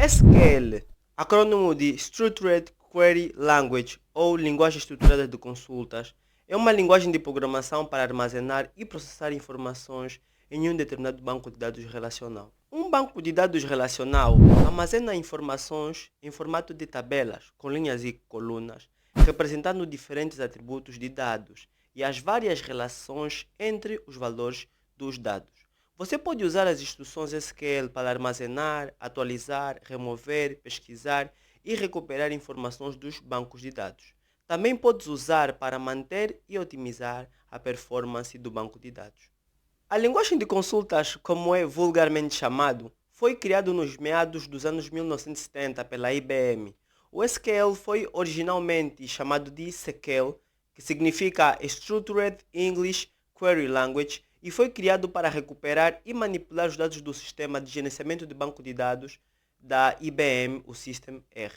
SQL, acrônimo de Structured Query Language ou Linguagem Estruturada de Consultas, é uma linguagem de programação para armazenar e processar informações em um determinado banco de dados relacional. Um banco de dados relacional armazena informações em formato de tabelas, com linhas e colunas, representando diferentes atributos de dados e as várias relações entre os valores dos dados. Você pode usar as instruções SQL para armazenar, atualizar, remover, pesquisar e recuperar informações dos bancos de dados. Também podes usar para manter e otimizar a performance do banco de dados. A linguagem de consultas, como é vulgarmente chamado, foi criado nos meados dos anos 1970 pela IBM. O SQL foi originalmente chamado de SQL, que significa Structured English Query Language, e foi criado para recuperar e manipular os dados do sistema de gerenciamento de banco de dados da IBM, o System R.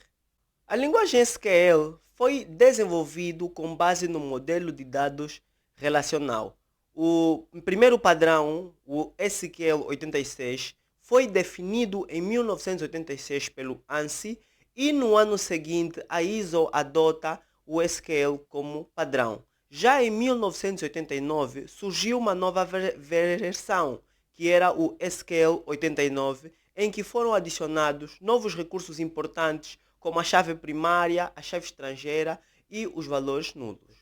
A linguagem SQL foi desenvolvida com base no modelo de dados relacional. O primeiro padrão, o SQL 86, foi definido em 1986 pelo ANSI e no ano seguinte a ISO adota o SQL como padrão. Já em 1989 surgiu uma nova versão, que era o SQL 89, em que foram adicionados novos recursos importantes como a chave primária, a chave estrangeira e os valores nulos.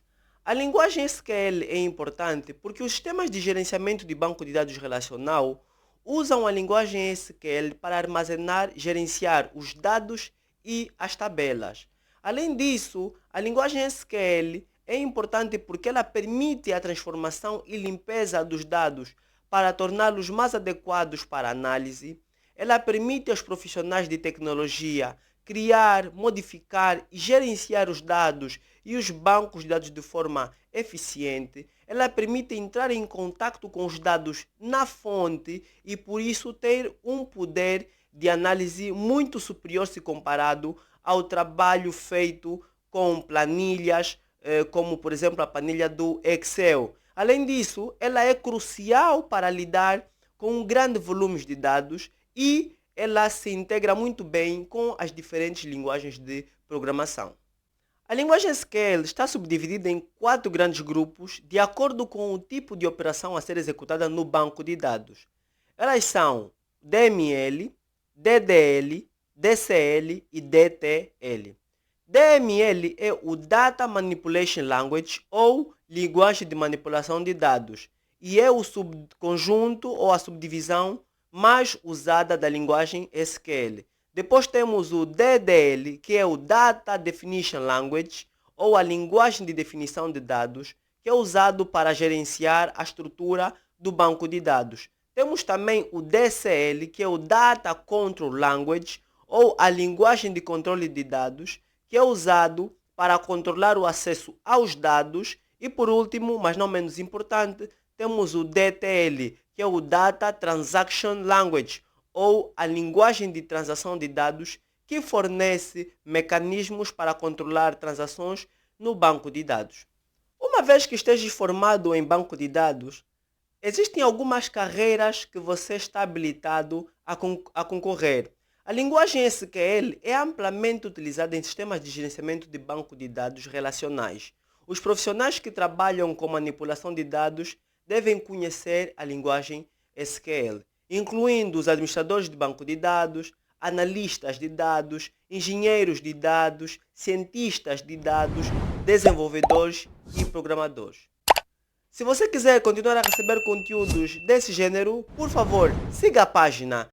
A linguagem SQL é importante porque os sistemas de gerenciamento de banco de dados relacional usam a linguagem SQL para armazenar, gerenciar os dados e as tabelas. Além disso, a linguagem SQL é importante porque ela permite a transformação e limpeza dos dados para torná-los mais adequados para análise. Ela permite aos profissionais de tecnologia criar, modificar e gerenciar os dados e os bancos de dados de forma eficiente. Ela permite entrar em contato com os dados na fonte e, por isso, ter um poder de análise muito superior se comparado ao trabalho feito com planilhas, como, por exemplo, a planilha do Excel. Além disso, ela é crucial para lidar com grandes volumes de dados e ela se integra muito bem com as diferentes linguagens de programação. A linguagem SQL está subdividida em 4 grandes grupos de acordo com o tipo de operação a ser executada no banco de dados. Elas são DML, DDL, DCL e DTL. DML é o Data Manipulation Language ou linguagem de manipulação de dados e é o subconjunto ou a subdivisão mais usada da linguagem SQL. Depois temos o DDL, que é o Data Definition Language ou a linguagem de definição de dados, que é usado para gerenciar a estrutura do banco de dados. Temos também o DCL, que é o Data Control Language ou a linguagem de controle de dados, que é usado para controlar o acesso aos dados. E por último, mas não menos importante, temos o DTL, que é o Data Transaction Language, ou a linguagem de transação de dados, que fornece mecanismos para controlar transações no banco de dados. Uma vez que estejas formado em banco de dados, existem algumas carreiras que você está habilitado a concorrer. A linguagem SQL é amplamente utilizada em sistemas de gerenciamento de banco de dados relacionais. Os profissionais que trabalham com manipulação de dados devem conhecer a linguagem SQL, incluindo os administradores de banco de dados, analistas de dados, engenheiros de dados, cientistas de dados, desenvolvedores e programadores. Se você quiser continuar a receber conteúdos desse gênero, por favor, siga a página